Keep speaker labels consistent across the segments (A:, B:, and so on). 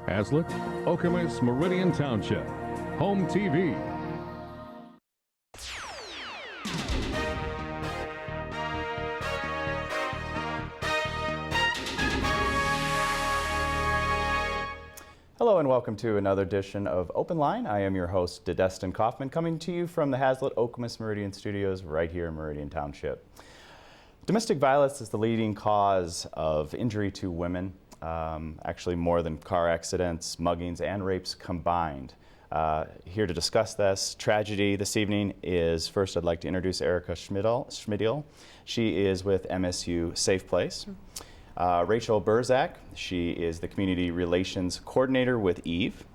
A: Hazlet, Okemos, Meridian Township. Home TV.
B: Hello and welcome to another edition of Open Line. I am your host, Destin Kaufman, coming to you from the Hazlet Okemos Meridian Studios right here in Meridian Township. Domestic violence is the leading cause of injury to women, actually more than car accidents, muggings, and rapes combined. Here to discuss this tragedy this evening is, first I'd like to introduce Erica Schmidl. She is with MSU Safe Place. Rachel Burzak, she is the Community Relations Coordinator with EVE.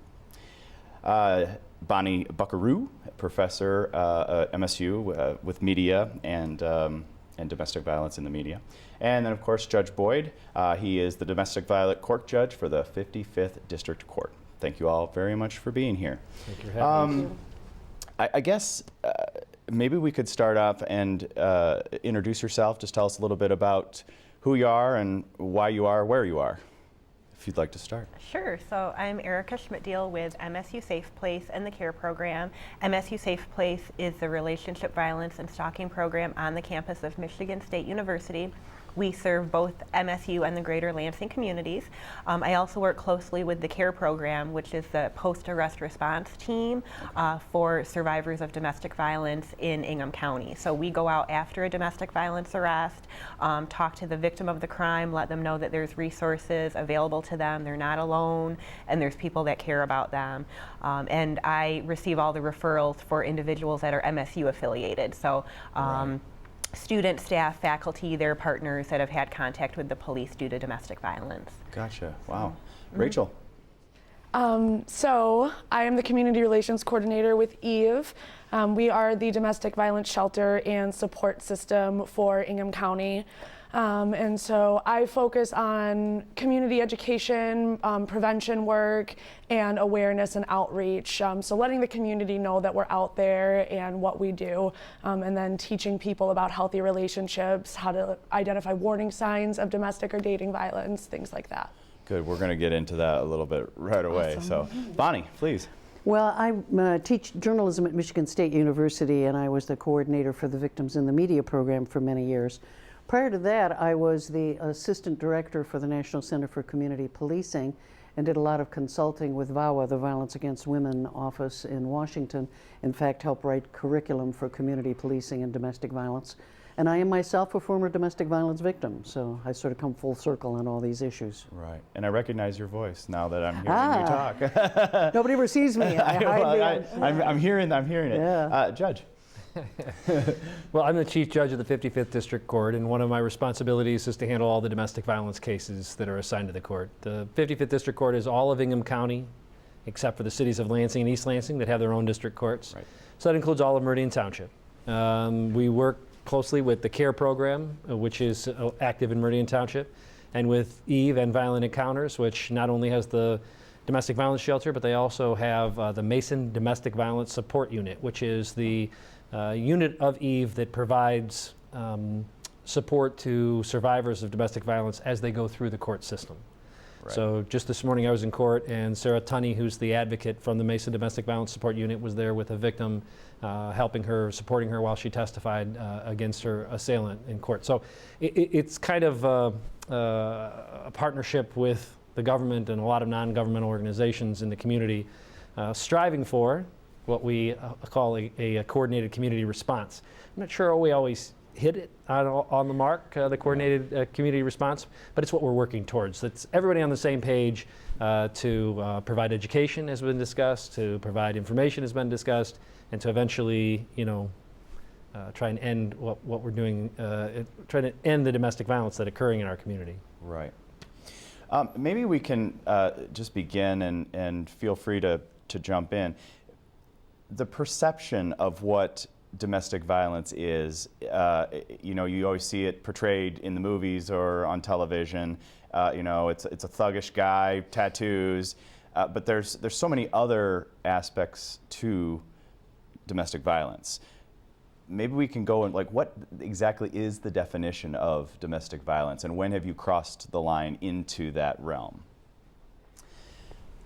B: Bonnie Buckaroo, professor at MSU with media and domestic violence in the media. And then of course Judge Boyd, he is the domestic violence court judge for the 55th District Court. Thank you all very much for being here.
C: Thank you for having me.
B: I guess maybe we could start off and introduce yourself, just tell us a little bit about who you are and why you are where you are, if you'd like to start.
D: Sure. So I'm Erica Schmidl with MSU Safe Place and the CARE program. MSU Safe Place is the relationship violence and stalking program on the campus of Michigan State University. We serve both MSU and the greater Lansing communities. I also work closely with the CARE program, which is the post-arrest response team for survivors of domestic violence in Ingham County. So we go out after a domestic violence arrest, talk to the victim of the crime, let them know that there's resources available to them, they're not alone, and there's people that care about them. And I receive all the referrals for individuals that are MSU affiliated. So.
B: Right.
D: Student, staff, faculty, their partners that have had contact with the police due to domestic violence.
B: Gotcha. Wow. Rachel.
E: So I am the Community Relations Coordinator with EVE. We are the domestic violence shelter and support system for Ingham County. And so I focus on community education, prevention work, and awareness and outreach. So letting the community know that we're out there and what we do, and then teaching people about healthy relationships, how to identify warning signs of domestic or dating violence, things like that.
B: Good. We're going to get into that a little bit right away.
E: Awesome.
B: So, Bonnie, please.
F: Well, I teach journalism at Michigan State University, and I was the coordinator for the Victims in the Media program for many years. Prior to that, I was the assistant director for the National Center for Community Policing and did a lot of consulting with VAWA, the Violence Against Women office in Washington. In fact, helped write curriculum for community policing and domestic violence. And I am myself a former domestic violence victim, so I sort of come full circle on all these issues.
B: Right. And I recognize your voice now that I'm hearing you talk.
F: Nobody ever sees me.
B: I'm hearing it.
F: Yeah.
B: Judge.
C: Well, I'm the Chief Judge of the 55th District Court, and one of my responsibilities is to handle all the domestic violence cases that are assigned to the court. The 55th District Court is all of Ingham County, except for the cities of Lansing and East Lansing that have their own district courts. Right. So that includes all of Meridian Township. We work closely with the CARE program, which is active in Meridian Township, and with EVE and Violent Encounters, which not only has the domestic violence shelter, but they also have the Mason Domestic Violence Support Unit, which is the unit of EVE that provides support to survivors of domestic violence as they go through the court system. Right. So just this morning I was in court, and Sarah Tunney, who's the advocate from the Mason Domestic Violence Support Unit, was there with a victim, helping her, supporting her while she testified against her assailant in court. So it's kind of a partnership with the government and a lot of non-governmental organizations in the community, striving for what we call a coordinated community response. I'm not sure we always hit it on the mark, the coordinated community response, but it's what we're working towards. That's everybody on the same page to provide education has been discussed, to provide information has been discussed, and to eventually, try and end what we're doing, trying to end the domestic violence that's occurring in our community.
B: Right. Maybe we can just begin and feel free to jump in. The perception of what domestic violence is, you always see it portrayed in the movies or on television. It's a thuggish guy, tattoos, but there's so many other aspects to domestic violence. Maybe we can go and what exactly is the definition of domestic violence, and when have you crossed the line into that realm?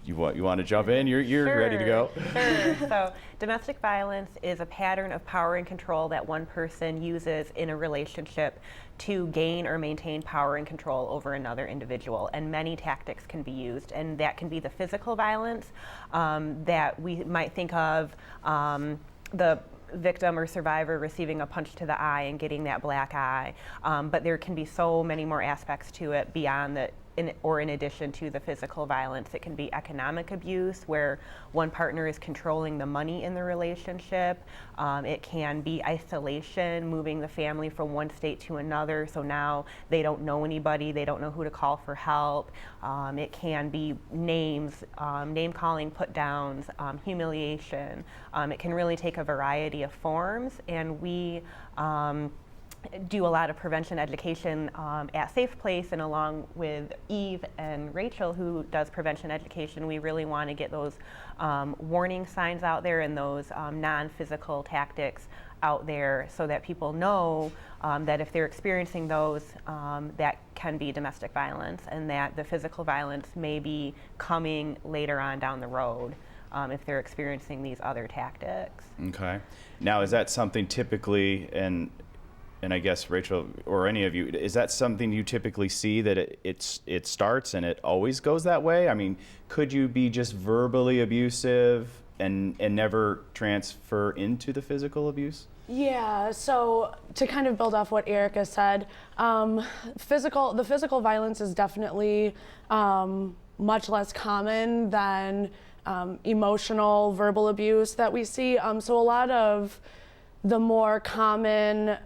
B: you want to jump in? You're ready to go.
D: Sure. So domestic violence is a pattern of power and control that one person uses in a relationship to gain or maintain power and control over another individual. And many tactics can be used, and that can be the physical violence that we might think of, the victim or survivor receiving a punch to the eye and getting that black eye. But there can be so many more aspects to it beyond the in addition to the physical violence. It can be economic abuse, where one partner is controlling the money in the relationship. It can be isolation, moving the family from one state to another, so now they don't know anybody, they don't know who to call for help. It can be names, name calling, put downs, humiliation. It can really take a variety of forms, and we do a lot of prevention education at Safe Place, and along with Eve and Rachel, who does prevention education, we really want to get those warning signs out there and those non-physical tactics out there, so that people know that if they're experiencing those, that can be domestic violence, and that the physical violence may be coming later on down the road if they're experiencing these other tactics.
B: Okay. Now, is that something typically, and I guess Rachel or any of you, is that something you typically see, that it starts and it always goes that way? I mean, could you be just verbally abusive and never transfer into the physical abuse?
E: Yeah, so to kind of build off what Erica said, the physical violence is definitely much less common than emotional verbal abuse that we see. So a lot of the more common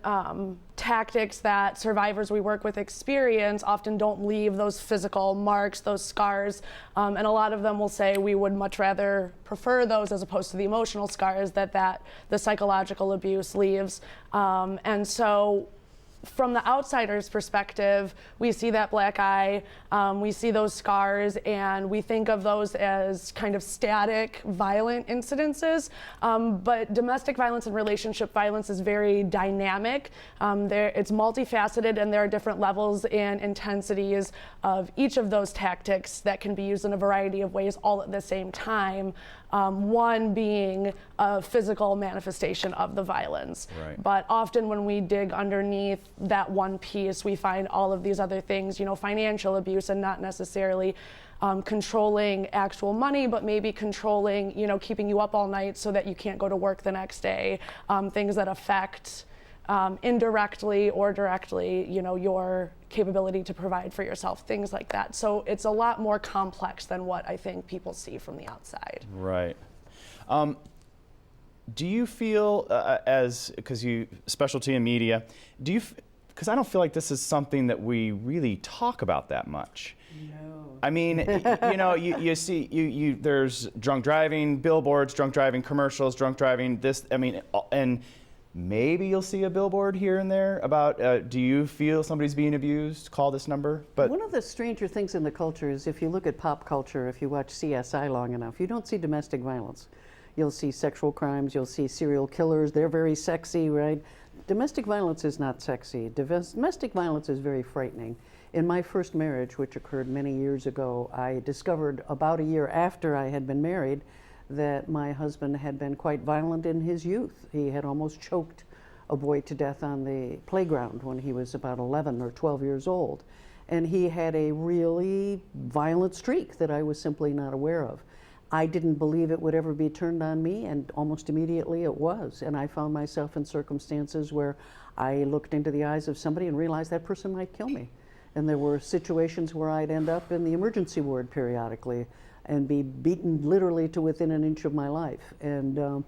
E: tactics that survivors we work with experience often don't leave those physical marks, those scars, and a lot of them will say we would much rather prefer those as opposed to the emotional scars that the psychological abuse leaves. And so from the outsider's perspective, we see that black eye, we see those scars, and we think of those as kind of static, violent incidences. But domestic violence and relationship violence is very dynamic. It's multifaceted, and there are different levels and intensities of each of those tactics that can be used in a variety of ways all at the same time. One being a physical manifestation of the violence.
B: Right.
E: But often when we dig underneath that one piece, we find all of these other things, financial abuse, and not necessarily controlling actual money, but maybe controlling, keeping you up all night so that you can't go to work the next day, things that affect indirectly or directly, your capability to provide for yourself, things like that. So it's a lot more complex than what I think people see from the outside.
B: Right. Do you feel, because you specialty in media, because I don't feel like this is something that we really talk about that much. No. I mean, you see, there's drunk driving billboards, drunk driving commercials, drunk driving this, and maybe you'll see a billboard here and there about, do you feel somebody's being abused? Call this number. But
F: one of the stranger things in the culture is, if you look at pop culture, if you watch CSI long enough, you don't see domestic violence. You'll see sexual crimes, you'll see serial killers, they're very sexy, right? Domestic violence is not sexy. Domestic violence is very frightening. In my first marriage, which occurred many years ago, I discovered about a year after I had been married that my husband had been quite violent in his youth. He had almost choked a boy to death on the playground when he was about 11 or 12 years old. And he had a really violent streak that I was simply not aware of. I didn't believe it would ever be turned on me, and almost immediately it was. And I found myself in circumstances where I looked into the eyes of somebody and realized that person might kill me. And there were situations where I'd end up in the emergency ward periodically and be beaten literally to within an inch of my life. And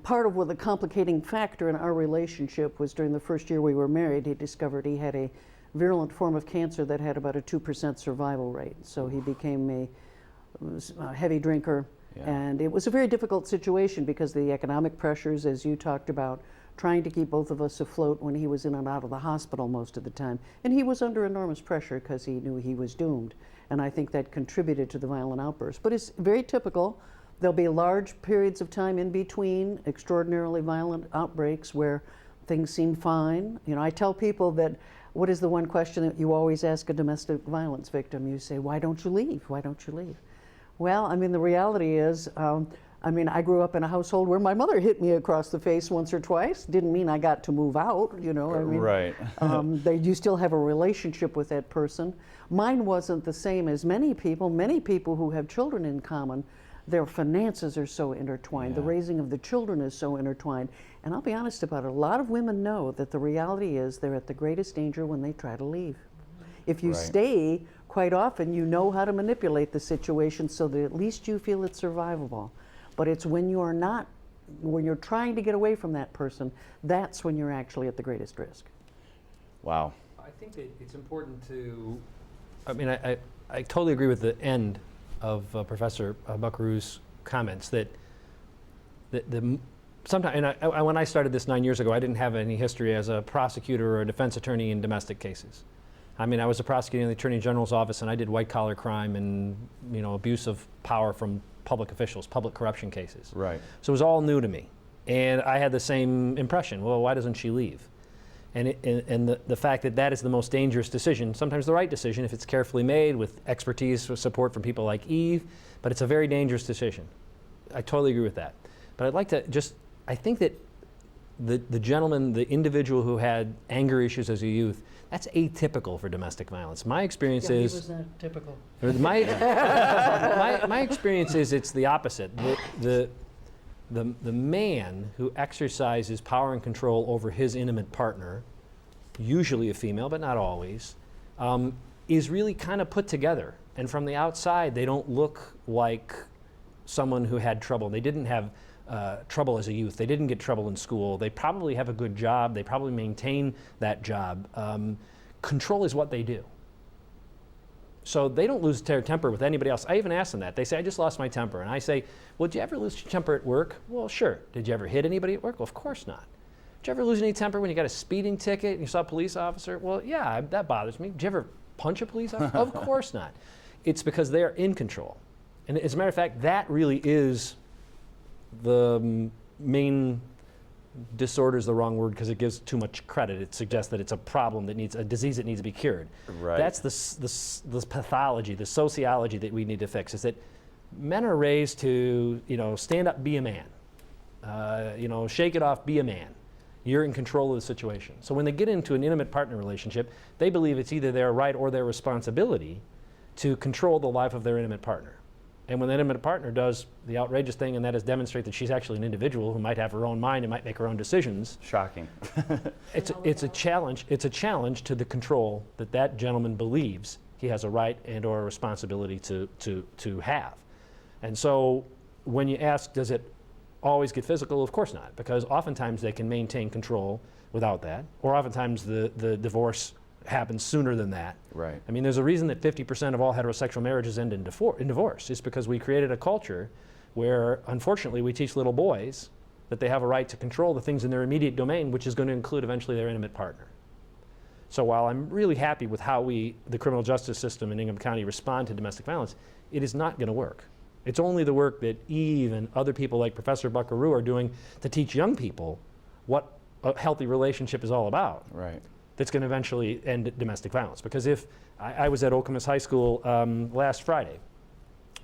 F: part of what the complicating factor in our relationship was, during the first year we were married, he discovered he had a virulent form of cancer that had about a 2% survival rate. So he became a heavy drinker. Yeah. And it was a very difficult situation because the economic pressures, as you talked about, trying to keep both of us afloat when he was in and out of the hospital most of the time. And he was under enormous pressure because he knew he was doomed. And I think that contributed to the violent outburst. But it's very typical. There'll be large periods of time in between extraordinarily violent outbreaks where things seem fine. I tell people that, what is the one question that you always ask a domestic violence victim? You say, why don't you leave? Why don't you leave? Well, I mean, the reality is, I mean, I grew up in a household where my mother hit me across the face once or twice. Didn't mean I got to move out, you know. I mean,
B: Right.
F: you still have a relationship with that person. Mine wasn't the same as many people. Many people who have children in common, their finances are so intertwined. The
B: Yeah.
F: raising of the children is so intertwined. And I'll be honest about it, a lot of women know that the reality is they're at the greatest danger when they try to leave. If you
B: Right.
F: stay, quite often you know how to manipulate the situation so that at least you feel it's survivable. But it's when you are not, when you're trying to get away from that person, that's when you're actually at the greatest risk.
B: Wow.
C: I think that it's important to, I mean, I totally agree with the end of Professor Buckaroo's comments that sometimes, and when I started this 9 years ago, I didn't have any history as a prosecutor or a defense attorney in domestic cases. I mean, I was a prosecutor in the Attorney General's office, and I did white-collar crime and, you know, abuse of power from public officials, public corruption cases.
B: Right.
C: So it was all new to me. And I had the same impression. Well, why doesn't she leave? And the fact that that is the most dangerous decision, sometimes the right decision if it's carefully made with expertise, with support from people like Eve, but it's a very dangerous decision. I totally agree with that. But I'd like to just, I think that the gentleman, the individual who had anger issues as a youth, that's atypical for domestic violence. My experience is...
F: He was not typical.
C: My experience is it's the opposite. The man who exercises power and control over his intimate partner, usually a female, but not always, is really kind of put together. And from the outside, they don't look like someone who had trouble. They didn't have trouble as a youth. They didn't get trouble in school. They probably have a good job. They probably maintain that job. Control is what they do. So they don't lose their temper with anybody else. I even ask them that. They say, I just lost my temper. And I say, well, did you ever lose your temper at work? Well, sure. Did you ever hit anybody at work? Well, of course not. Did you ever lose any temper when you got a speeding ticket and you saw a police officer? Well, yeah, that bothers me. Did you ever punch a police officer? Of course not. It's because they're in control. And as a matter of fact, that really is the main disorder is the wrong word because it gives too much credit. It suggests that it's a problem that needs, a disease that needs to be cured.
B: Right.
C: That's the pathology, the sociology that we need to fix, is that men are raised to, you know, stand up, be a man. You know, shake it off, be a man. You're in control of the situation. So when they get into an intimate partner relationship, they believe it's either their right or their responsibility to control the life of their intimate partner. And when that intimate partner does the outrageous thing, and that is demonstrate that she's actually an individual who might have her own mind and might make her own decisions.
B: Shocking.
C: It's a challenge. It's a challenge to the control that that gentleman believes he has a right and or a responsibility to have. And so when you ask, does it always get physical? Of course not, because oftentimes they can maintain control without that, or oftentimes the divorce happens sooner than that.
B: Right.
C: I mean, there's a reason that 50% of all heterosexual marriages end in divorce. It's because we created a culture where, unfortunately, we teach little boys that they have a right to control the things in their immediate domain, which is going to include eventually their intimate partner. So while I'm really happy with how the criminal justice system in Ingham County respond to domestic violence, it is not going to work. It's only the work that Eve and other people like Professor Buckaroo are doing to teach young people what a healthy relationship is all about.
B: Right.
C: That's going to eventually end domestic violence. Because if I was at Okemos High School last Friday,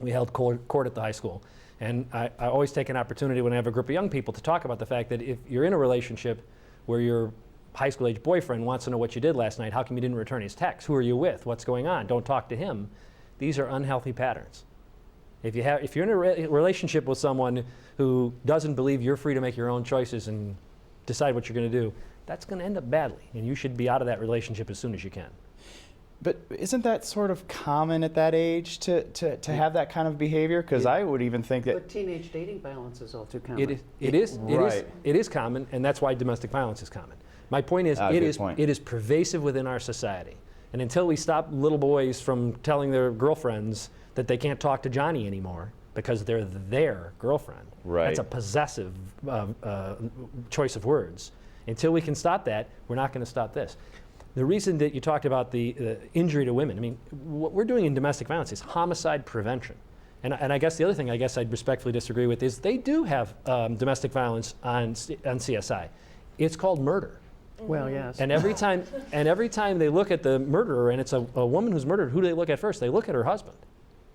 C: we held court at the high school, and I always take an opportunity when I have a group of young people to talk about the fact that if you're in a relationship where your high school age boyfriend wants to know what you did last night, how come you didn't return his text? Who are you with? What's going on? Don't talk to him. These are unhealthy patterns. If you're in a relationship with someone who doesn't believe you're free to make your own choices and decide what you're going to do, that's going to end up badly, and you should be out of that relationship as soon as you can.
B: But isn't that sort of common at that age to have that kind of behavior? Because I would even think that...
F: But teenage dating violence is all too common.
C: It is common, and that's why domestic violence is common. My point is, it is pervasive within our society. And until we stop little boys from telling their girlfriends that they can't talk to Johnny anymore because they're their girlfriend,
B: right.
C: That's a possessive choice of words. Until we can stop that, we're not going to stop this. The reason that you talked about the injury to women, I mean, what we're doing in domestic violence is homicide prevention. And I guess the other thing I guess I'd respectfully disagree with is they do have domestic violence on CSI. It's called murder.
F: Well, yes.
C: And every time they look at the murderer and it's a woman who's murdered, who do they look at first? They look at her husband.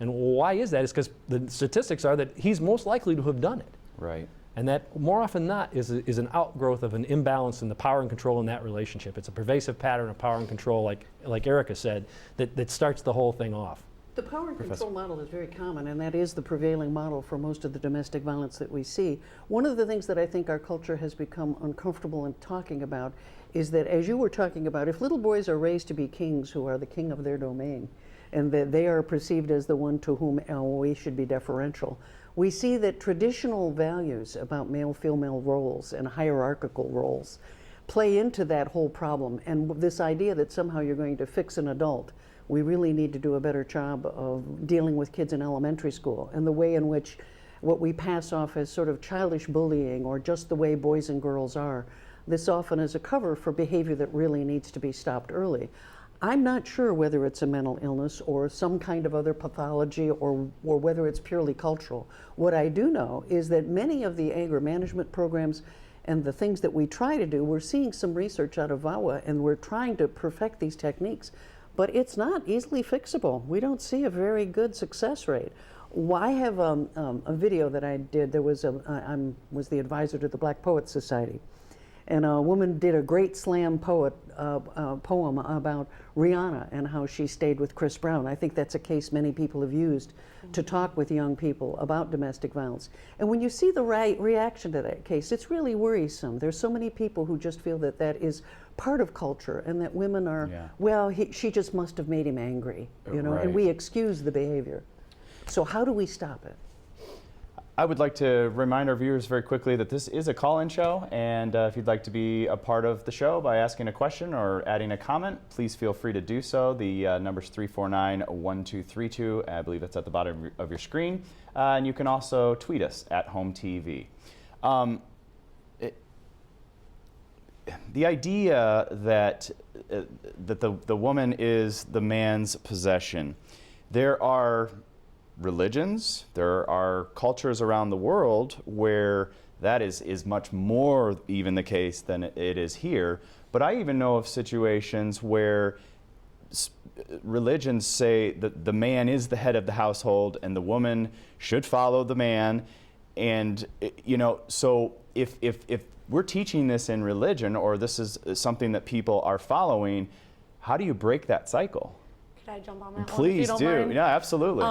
C: And why is that? It's because the statistics are that he's most likely to have done it.
B: Right.
C: And that more often than not is an outgrowth of an imbalance in the power and control in that relationship. It's a pervasive pattern of power and control, like Erica said, that starts the whole thing off.
F: The power and control model is very common, and that is the prevailing model for most of the domestic violence that we see. One of the things that I think our culture has become uncomfortable in talking about is that, as you were talking about, if little boys are raised to be kings who are the king of their domain, and that they are perceived as the one to whom we should be deferential, we see that traditional values about male-female roles and hierarchical roles play into that whole problem. And this idea that somehow you're going to fix an adult, we really need to do a better job of dealing with kids in elementary school, and the way in which what we pass off as sort of childish bullying or just the way boys and girls are, this often is a cover for behavior that really needs to be stopped early. I'm not sure whether it's a mental illness or some kind of other pathology or whether it's purely cultural. What I do know is that many of the anger management programs and the things that we try to do, we're seeing some research out of VAWA, and we're trying to perfect these techniques, but it's not easily fixable. We don't see a very good success rate. I have a video that I did. There was I was the advisor to the Black Poets Society, and a woman did a great slam poem about Rihanna and how she stayed with Chris Brown. I think that's a case many people have used to talk with young people about domestic violence. And when you see the reaction to that case, it's really worrisome. There's so many people who just feel that that is part of culture, and that women are, well, she just must have made him angry, you know, and we excuse the behavior. So how do we stop it?
B: I would like to remind our viewers very quickly that this is a call-in show, and if you'd like to be a part of the show by asking a question or adding a comment, please feel free to do so. The number's 349-1232. I believe that's at the bottom of your screen. And you can also tweet us at Home TV. The idea that the woman is the man's possession, there are religions, there are cultures around the world where that is much more even the case than it is here. But I even know of situations where religions say that the man is the head of the household and the woman should follow the man. And, you know, so if we're teaching this in religion, or this is something that people are following, how do you break that cycle?
E: Could I jump on that
B: Please
E: one, if you don't
B: do.
E: mind?
B: Yeah, absolutely.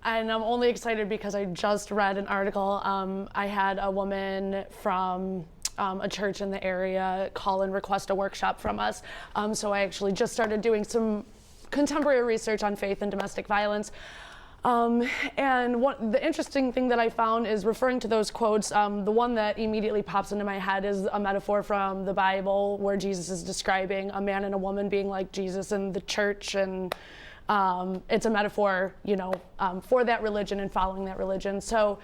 E: And I'm only excited because I just read an article. I had a woman from a church in the area call and request a workshop from us. So I actually just started doing some contemporary research on faith and domestic violence. And the interesting thing that I found is referring to those quotes. The one that immediately pops into my head is a metaphor from the Bible where Jesus is describing a man and a woman being like Jesus in the church, and it's a metaphor, you know, for that religion and following that religion. So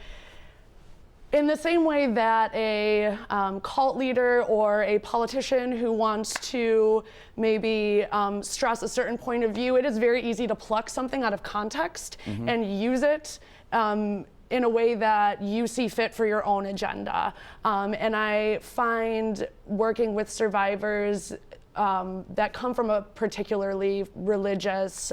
E: in the same way that a cult leader or a politician who wants to maybe stress a certain point of view, it is very easy to pluck something out of context and use it in a way that you see fit for your own agenda. And I find working with survivors that come from a particularly religious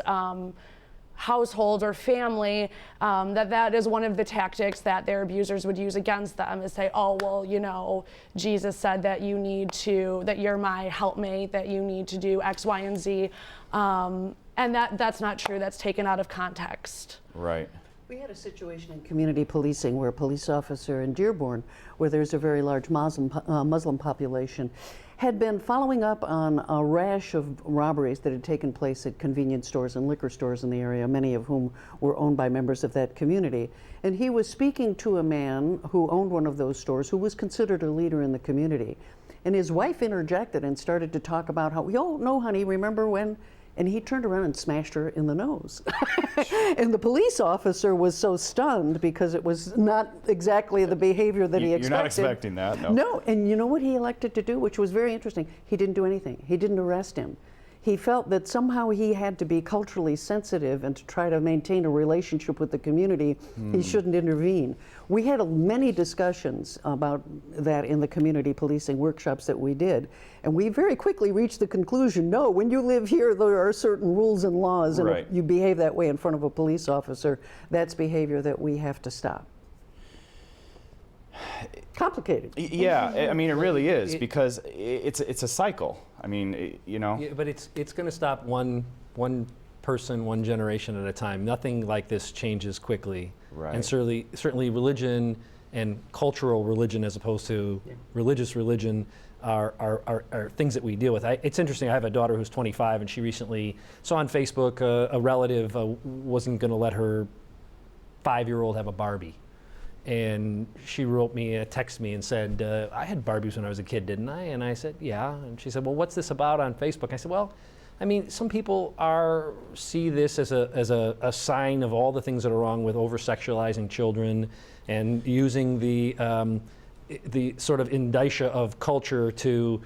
E: household or family, that is one of the tactics that their abusers would use against them, is say, oh, well, you know, Jesus said that that you're my helpmate, that you need to do X, Y, and Z. And that's not true. That's taken out of context.
B: Right.
F: We had a situation in community policing where a police officer in Dearborn, where there's a very large Muslim population, had been following up on a rash of robberies that had taken place at convenience stores and liquor stores in the area, many of whom were owned by members of that community. And he was speaking to a man who owned one of those stores who was considered a leader in the community. And his wife interjected and started to talk about how, oh, no, honey, remember when? And he turned around and smashed her in the nose. And the police officer was so stunned because it was not exactly the behavior that he expected.
B: You're not expecting that, no.
F: No, and you know what he elected to do, which was very interesting? He didn't do anything. He didn't arrest him. he felt that somehow he had to be culturally sensitive and to try to maintain a relationship with the community, he shouldn't intervene. We had many discussions about that in the community policing workshops that we did, and we very quickly reached the conclusion, no, when you live here, there are certain rules and laws, and if you behave that way in front of a police officer, that's behavior that we have to stop. Complicated.
B: Yeah, I mean, it really is, because it's a cycle. I mean, you know.
C: Yeah, but it's going to stop one person, one generation at a time. Nothing like this changes quickly.
B: Right.
C: And certainly religion and cultural religion, as opposed to religious religion, are things that we deal with. It's interesting. I have a daughter who's 25, and she recently saw on Facebook a relative wasn't going to let her 5-year-old have a Barbie. And she wrote me, texted me and said, I had Barbies when I was a kid, didn't I? And I said, yeah. And she said, well, what's this about on Facebook? I said, well, I mean, some people see this as a sign of all the things that are wrong with over-sexualizing children and using the sort of indicia of culture to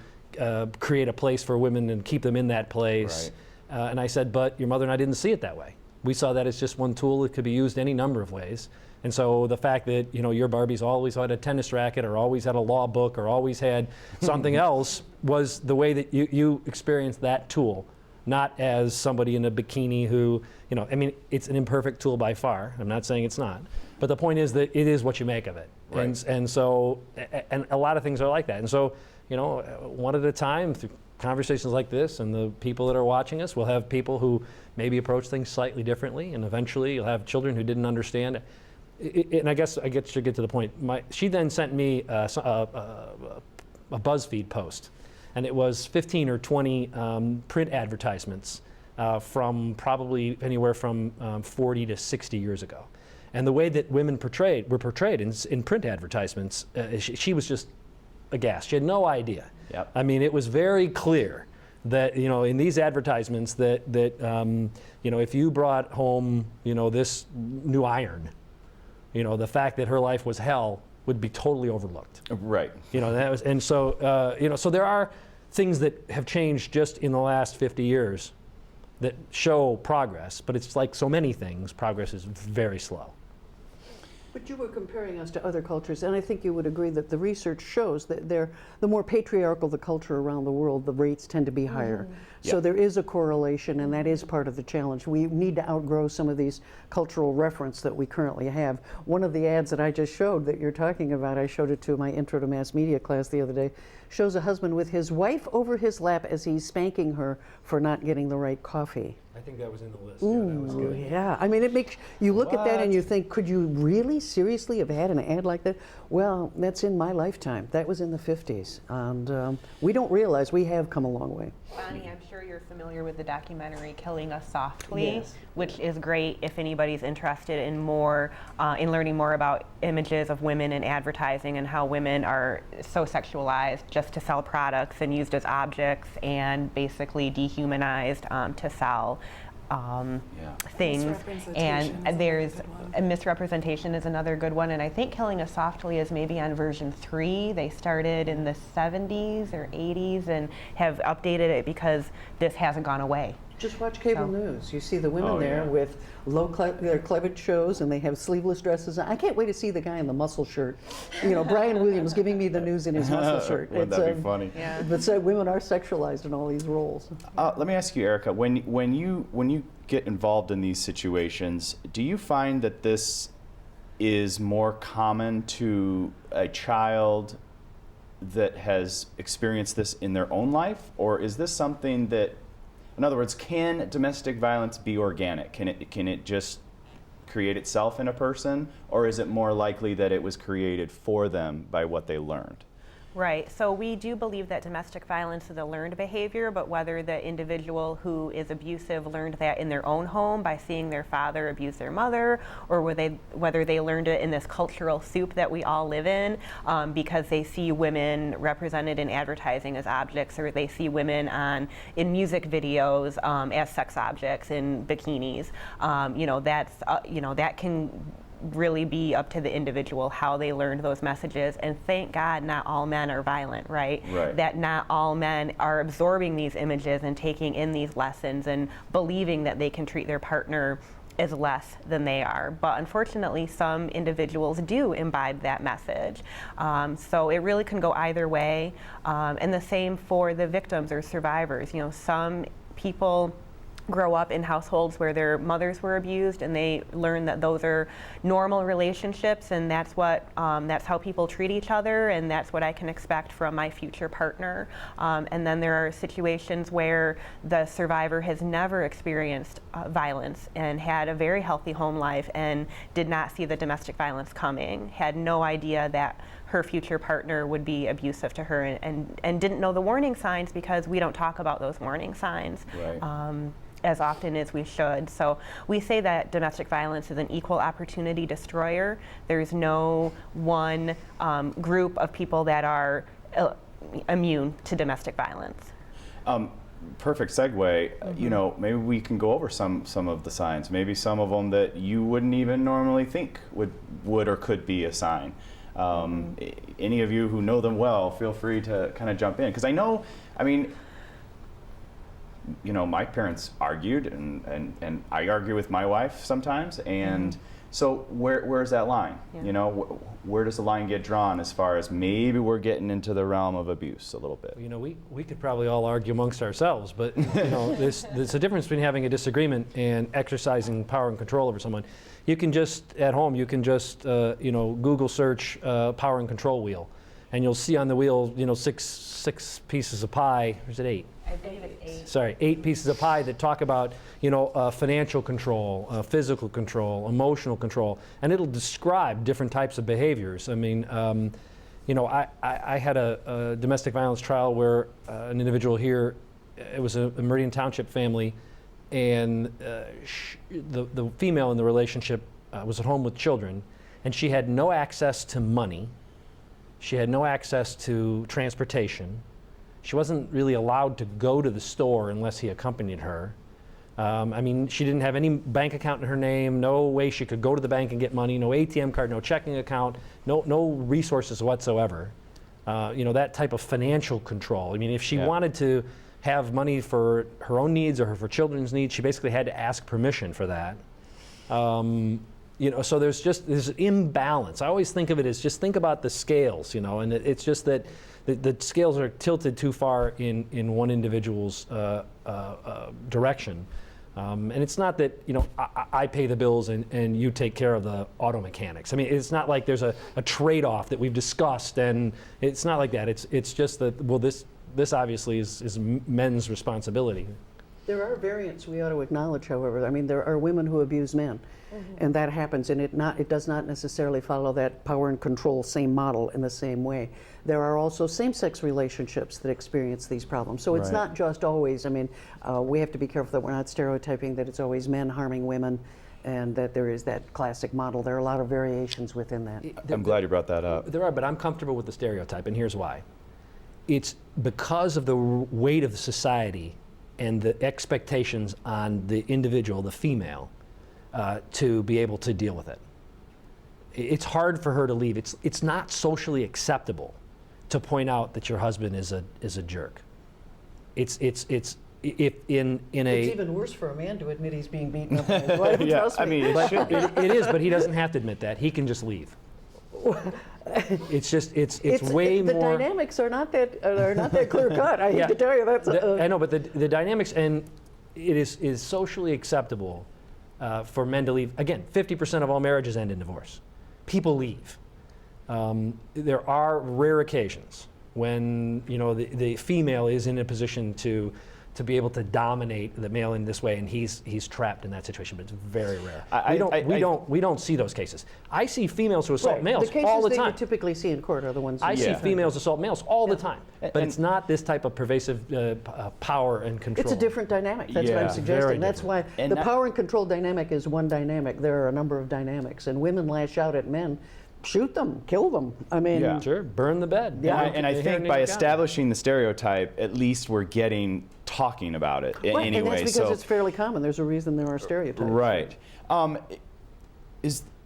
C: create a place for women and keep them in that place. Right. And I said, but your mother and I didn't see it that way. We saw that as just one tool that could be used any number of ways. And so the fact that, you know, your Barbies always had a tennis racket or always had a law book or always had something else was the way that you experienced that tool, not as somebody in a bikini who, you know, I mean, it's an imperfect tool by far. I'm not saying it's not. But the point is that it is what you make of it. Right. And so a lot of things are like that. And so, you know, one at a time, through conversations like this and the people that are watching us, we'll have people who maybe approach things slightly differently, and eventually you'll have children who didn't understand it. And I guess should get to the point. She then sent me a BuzzFeed post, and it was 15 or 20 print advertisements from probably anywhere from 40 to 60 years ago. And the way that women were portrayed in print advertisements, she was just aghast. She had no idea. Yep. I mean, it was very clear that, you know, in these advertisements that you know, if you brought home, you know, this new iron, you know, the fact that her life was hell would be totally overlooked.
B: Right.
C: You know, that was, and so, you know, so there are things that have changed just in the last 50 years that show progress, but it's like so many things, progress is very slow.
F: But you were comparing us to other cultures, and I think you would agree that the research shows that the more patriarchal the culture around the world, the rates tend to be higher. So there is a correlation, and that is part of the challenge. We need to outgrow some of these cultural reference that we currently have. One of the ads that I just showed that you're talking about, I showed it to my Intro to Mass Media class the other day, shows a husband with his wife over his lap as he's spanking her for not getting the right coffee.
C: I think that was in the list.
F: Ooh,
C: yeah, that was good.
F: Yeah, I mean, it makes you look at that and you think, could you really seriously have had an ad like that? Well, that's in my lifetime. That was in the 50s, and we don't realize we have come a long way.
D: Bonnie, I'm sure you're familiar with the documentary Killing Us Softly,
F: Yes.
D: which is great if anybody's interested in more, in learning more about images of women in advertising and how women are so sexualized just to sell products and used as objects and basically dehumanized to sell things. And there's a misrepresentation is another good one, and I think Killing Us Softly is maybe on version 3. They started in the 70s or 80s and have updated it because this hasn't gone away.
F: Just watch cable news. You see the women there with their cleavage shows, and they have sleeveless dresses. I can't wait to see the guy in the muscle shirt. You know, Brian Williams giving me the news in his muscle shirt.
B: Wouldn't that be funny?
D: Yeah.
F: But so women are sexualized in all these roles.
B: Let me ask you, Erica, when you get involved in these situations, do you find that this is more common to a child that has experienced this in their own life, or is this something that, in other words, can domestic violence be organic? Can it just create itself in a person, or is it more likely that it was created for them by what they learned?
D: Right, so we do believe that domestic violence is a learned behavior, but whether the individual who is abusive learned that in their own home by seeing their father abuse their mother, or whether they learned it in this cultural soup that we all live in because they see women represented in advertising as objects, or they see women in music videos as sex objects in bikinis, that can really be up to the individual how they learned those messages. And thank God not all men are violent, right?
B: Right.
D: That not all men are absorbing these images and taking in these lessons and believing that they can treat their partner as less than they are. But unfortunately, some individuals do imbibe that message. So it really can go either way. And the same for the victims or survivors. You know, some people grow up in households where their mothers were abused, and they learn that those are normal relationships, and that's how people treat each other, and that's what I can expect from my future partner. And then there are situations where the survivor has never experienced violence and had a very healthy home life and did not see the domestic violence coming, had no idea that her future partner would be abusive to her, and didn't know the warning signs, because we don't talk about those warning signs.
B: Right.
D: As often as we should. So we say that domestic violence is an equal opportunity destroyer. There's no one group of people that are immune to domestic violence.
B: Perfect segue. You know, maybe we can go over some of the signs. Maybe some of them that you wouldn't even normally think would or could be a sign. Any of you who know them well, feel free to kind of jump in, because I mean, you know, my parents argued, and I argue with my wife sometimes, and so where's that line?
D: Yeah.
B: You know, where does the line get drawn as far as maybe we're getting into the realm of abuse a little bit?
C: You know, we could probably all argue amongst ourselves, but you know, there's a difference between having a disagreement and exercising power and control over someone. You can just, at home, you can just, you know, Google search power and control wheel, and you'll see on the wheel, you know, six pieces of pie. Or is it 8?
D: I believe it's 8.
C: Sorry, 8 pieces of pie that talk about, you know, financial control, physical control, emotional control, and it'll describe different types of behaviors. I mean, you know, I had a domestic violence trial where an individual here, it was a Meridian Township family, and the female in the relationship was at home with children, and she had no access to money. She had no access to transportation. She wasn't really allowed to go to the store unless he accompanied her. I mean, she didn't have any bank account in her name, no way she could go to the bank and get money, no ATM card, no checking account, no resources whatsoever. You know, that type of financial control. I mean, if she wanted to have money for her own needs or for children's needs, she basically had to ask permission for that. You know, so there's imbalance. I always think of it as just think about the scales, you know, and it's just that the scales are tilted too far in one individual's direction. And it's not that, you know, I pay the bills and you take care of the auto mechanics. I mean, it's not like there's a trade-off that we've discussed, and it's not like that. It's just that, well, this obviously is men's responsibility.
F: There are variants we ought to acknowledge, however. I mean, there are women who abuse men, and that happens, and it does not necessarily follow that power and control same model in the same way. There are also same-sex relationships that experience these problems. So it's
B: Right.
F: not just always, I mean, we have to be careful that we're not stereotyping that it's always men harming women, and that there is that classic model. There are a lot of variations within that.
B: I'm glad you brought that up.
C: There are, but I'm comfortable with the stereotype, and here's why. It's because of the weight of the society and the expectations on the individual, the female, to be able to deal with it. It's hard for her to leave. It's not socially acceptable to point out that your husband is a jerk. It's if in a.
F: It's even worse for a man to admit he's being beaten up by his wife.
B: Yeah,
F: Trust me.
B: I mean, it should be.
C: It is, but he doesn't have to admit that. He can just leave. It's just it's way
F: the
C: more.
F: The dynamics are not that clear cut. I hate to tell you that's.
C: I know, but the dynamics, and it is socially acceptable for men to leave. Again, 50% of all marriages end in divorce. People leave. There are rare occasions when, you know, the female is in a position to be able to dominate the male in this way, and he's trapped in that situation, but it's very rare. We don't see those cases. I see females who assault males all the
F: cases that
C: time.
F: you typically see in court are the ones.
C: I see
B: Yeah.
C: females assault males all the time, but it's not this type of pervasive power and control.
F: It's a different dynamic. That's what
B: Yeah,
F: I'm
C: very
F: suggesting. That's why
B: And
F: the
B: that-
F: power and control dynamic is one dynamic. There are a number of dynamics, and women lash out at men. Shoot them, kill them. I mean,
B: Yeah.
C: Sure, burn the bed.
F: Yeah.
B: And I think by establishing the stereotype, at least we're talking about it
F: right,
B: anyway.
F: and that's because it's fairly common. There's a reason there are stereotypes.
B: Right.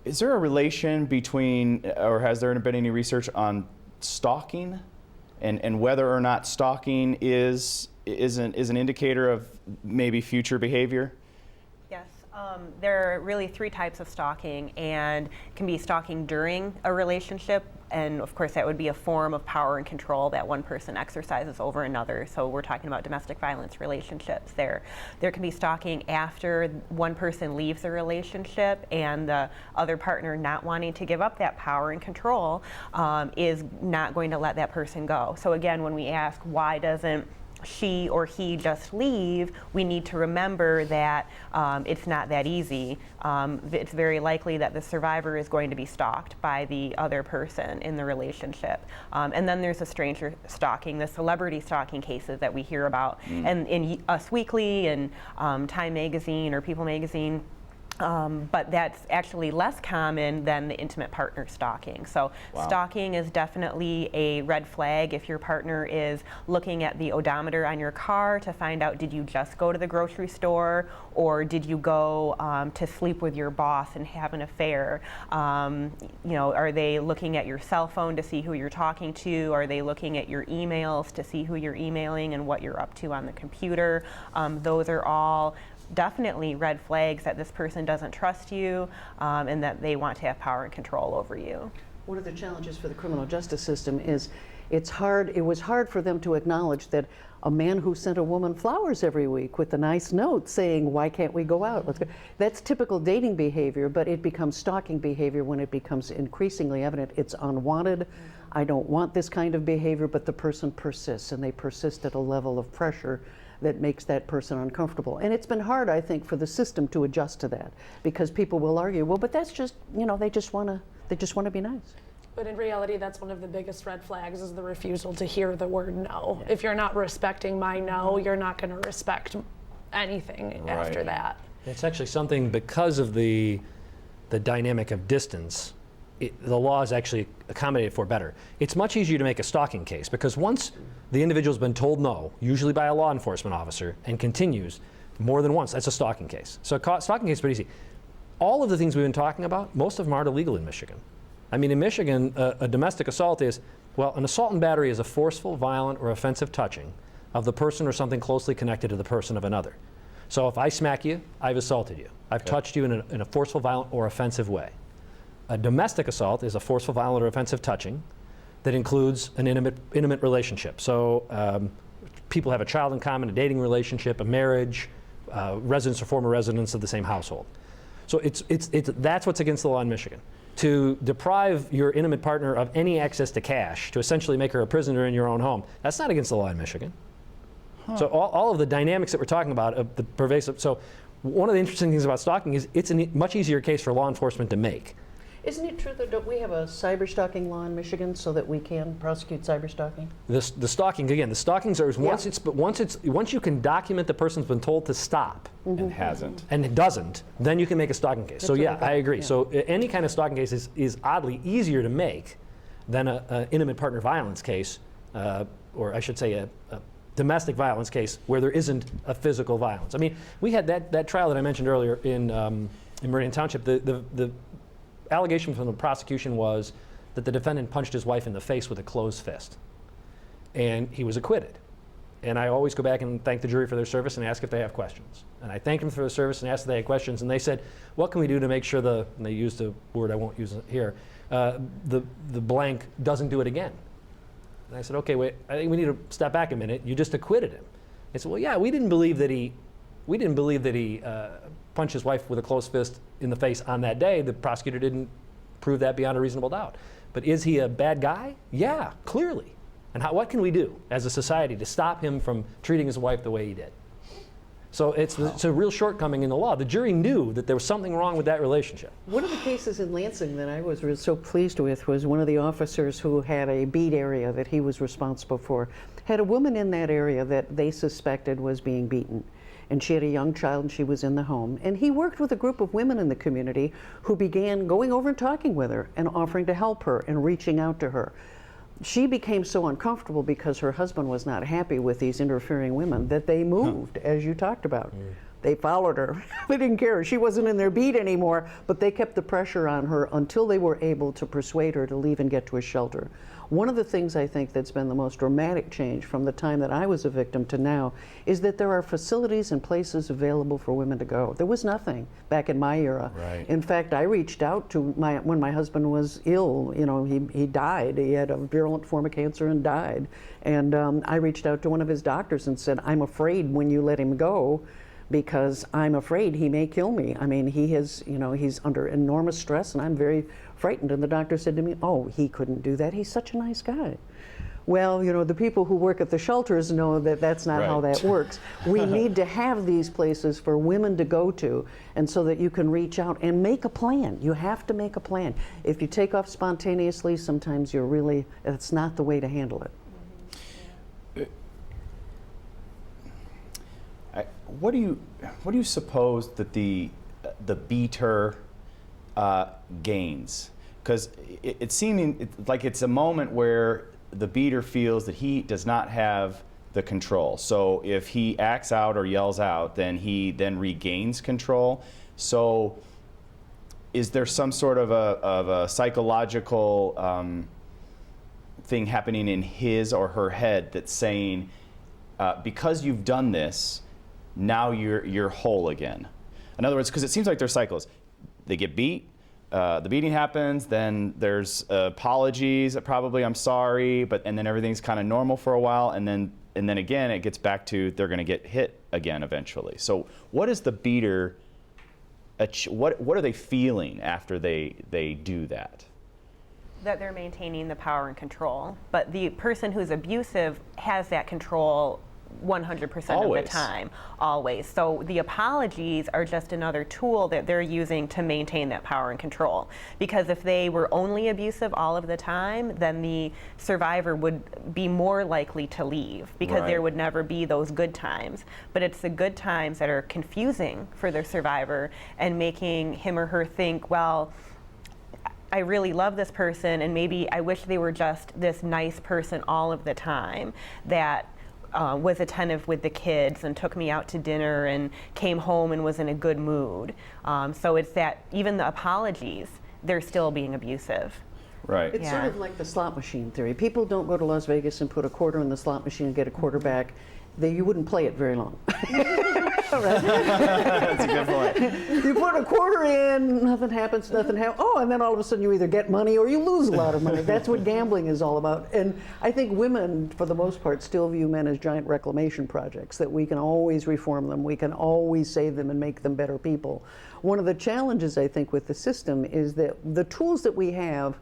B: Is there a relation between, or has there been any research on stalking, and whether or not stalking is an indicator of maybe future behavior?
D: Yes, there are really 3 types of stalking, and it can be stalking during a relationship, and of course that would be a form of power and control that one person exercises over another. So we're talking about domestic violence relationships there. There can be stalking after one person leaves the relationship and the other partner not wanting to give up that power and control is not going to let that person go. So again, when we ask why doesn't she or he just leave, we need to remember that it's not that easy. It's very likely that the survivor is going to be stalked by the other person in the relationship. And then there's the stranger stalking, the celebrity stalking cases that we hear about. And in Us Weekly and Time Magazine or People Magazine, but that's actually less common than the intimate partner stalking. So stalking is definitely a red flag if your partner is looking at the odometer on your car to find out, did you just go to the grocery store, or did you go to sleep with your boss and have an affair? You know, are they looking at your cell phone to see who you're talking to? Are they looking at your emails to see who you're emailing and what you're up to on the computer? Those are all definitely red flags that this person doesn't trust you and that they want to have power and control over you.
F: One of the challenges for the criminal justice system is it was hard for them to acknowledge that a man who sent a woman flowers every week with a nice note saying, why can't we go out? Let's go. That's typical dating behavior, but it becomes stalking behavior when it becomes increasingly evident it's unwanted. I don't want this kind of behavior, but the person persists, and they persist at a level of pressure that makes that person uncomfortable. And it's been hard, I think, for the system to adjust to that, because people will argue, well, but that's just, you know, they just want to be nice.
E: But in reality, that's one of the biggest red flags, is the refusal to hear the word no. If you're not respecting my no, you're not going to respect anything after that.
C: It's actually something, because of the dynamic of distance, the law is actually accommodated for better. It's much easier to make a stalking case, because once the individual's been told no, usually by a law enforcement officer, and continues more than once, that's a stalking case. So a stalking case is pretty easy. All of the things we've been talking about, most of them aren't illegal in Michigan. I mean, in Michigan, a domestic assault is, well, an assault and battery is a forceful, violent, or offensive touching of the person or something closely connected to the person of another. So if I smack you, I've assaulted you. I've touched you in a forceful, violent, or offensive way. A domestic assault is a forceful, violent, or offensive touching that includes an intimate relationship. So people have a child in common, a dating relationship, a marriage, residents or former residents of the same household. So that's what's against the law in Michigan. To deprive your intimate partner of any access to cash, to essentially make her a prisoner in your own home, that's not against the law in Michigan. So all of the dynamics that we're talking about, of the pervasive, so one of the interesting things about stalking is it's a much easier case for law enforcement to make.
F: Isn't it true that don't we have a cyber stalking law in Michigan so that we can prosecute cyber stalking?
C: The stalking, again, the stalkings are once you can document the person's been told to stop
B: And hasn't.
C: and it doesn't, then you can make a stalking case. So yeah, I agree. So any kind of stalking case is oddly easier to make than an intimate partner violence case, or I should say a domestic violence case where there isn't a physical violence. I mean, we had that trial that I mentioned earlier in Meridian Township. The allegation from the prosecution was that the defendant punched his wife in the face with a closed fist, and he was acquitted. And I always go back and thank the jury for their service and ask if they have questions. And I thanked them for their service and asked if they had questions, and they said, what can we do to make sure and they used a word I won't use here, the blank doesn't do it again. And I said, okay, wait, I think we need to step back a minute. You just acquitted him. They said, well, yeah, we didn't believe that he punched his wife with a closed fist in the face on that day. The prosecutor didn't prove that beyond a reasonable doubt. But is he a bad guy? Yeah, clearly. And what can we do as a society to stop him from treating his wife the way he did? So it's a real shortcoming in the law. The jury knew that there was something wrong with that relationship.
F: One of the cases in Lansing that I was so pleased with was one of the officers who had a beat area that he was responsible for, had a woman in that area that they suspected was being beaten. And she had a young child and she was in the home. And he worked with a group of women in the community who began going over and talking with her and offering to help her and reaching out to her. She became so uncomfortable because her husband was not happy with these interfering women that they moved, as you talked about. They followed her. They didn't care. She wasn't in their beat anymore, but they kept the pressure on her until they were able to persuade her to leave and get to a shelter. One of the things I think that's been the most dramatic change from the time that I was a victim to now is that there are facilities and places available for women to go. There was nothing back in my era.
B: Right.
F: In fact, I reached out to when my husband was ill. You know, he died. He had a virulent form of cancer and died. And I reached out to one of his doctors and said, I'm afraid when you let him go, because I'm afraid he may kill me. I mean, he's under enormous stress, and I'm very frightened. And the doctor said to me, oh, he couldn't do that. He's such a nice guy. Well, you know, the people who work at the shelters know that that's not how that works. We need to have these places for women to go to, and so that you can reach out and make a plan. You have to make a plan. If you take off spontaneously, sometimes it's not the way to handle it.
B: What do you suppose that the beater gains? Because it's seeming like it's a moment where the beater feels that he does not have the control. So if he acts out or yells out, then he regains control. So is there some sort of a psychological thing happening in his or her head that's saying, because you've done this, now you're whole again? In other words, because it seems like there's cycles. They get beat, the beating happens, then there's apologies, probably I'm sorry, and then everything's kind of normal for a while, and then again it gets back to they're going to get hit again eventually. So what is the beater? What are they feeling after they do that?
D: That they're maintaining the power and control, but the person who's abusive has that control 100% of the time, always. So the apologies are just another tool that they're using to maintain that power and control. Because if they were only abusive all of the time, then the survivor would be more likely to leave, because there would never be those good times. But it's the good times that are confusing for the survivor and making him or her think, well, I really love this person, and maybe I wish they were just this nice person all of the time that was attentive with the kids and took me out to dinner and came home and was in a good mood. So it's that even the apologies, they're still being abusive.
B: Right.
F: It's sort of like the slot machine theory. People don't go to Las Vegas and put a quarter in the slot machine and get a quarter back. You wouldn't play it very long.
B: That's a good point.
F: You put a quarter in, nothing happens, oh, and then all of a sudden you either get money or you lose a lot of money. That's what gambling is all about. And I think women, for the most part, still view men as giant reclamation projects, that we can always reform them, we can always save them and make them better people. One of the challenges, I think, with the system is that the tools that we have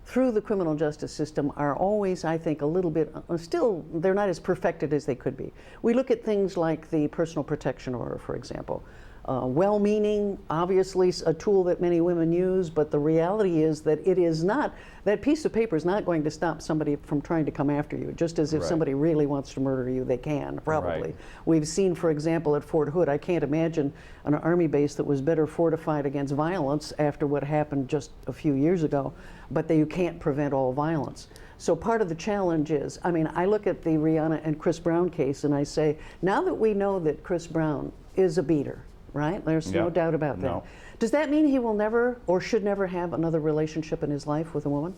F: through the criminal justice system are always, I think, a little bit, still, they're not as perfected as they could be. We look at things like the personal protection order, for example. Well-meaning, obviously a tool that many women use, but the reality is that it is not, that piece of paper is not going to stop somebody from trying to come after you, just as if somebody really wants to murder you, they can, probably. We've seen, for example, at Fort Hood, I can't imagine an Army base that was better fortified against violence after what happened just a few years ago, but you can't prevent all violence. So part of the challenge is, I mean, I look at the Rihanna and Chris Brown case and I say, now that we know that Chris Brown is a beater, right? There's no doubt about that. Does that mean he will never or should never have another relationship in his life with a woman?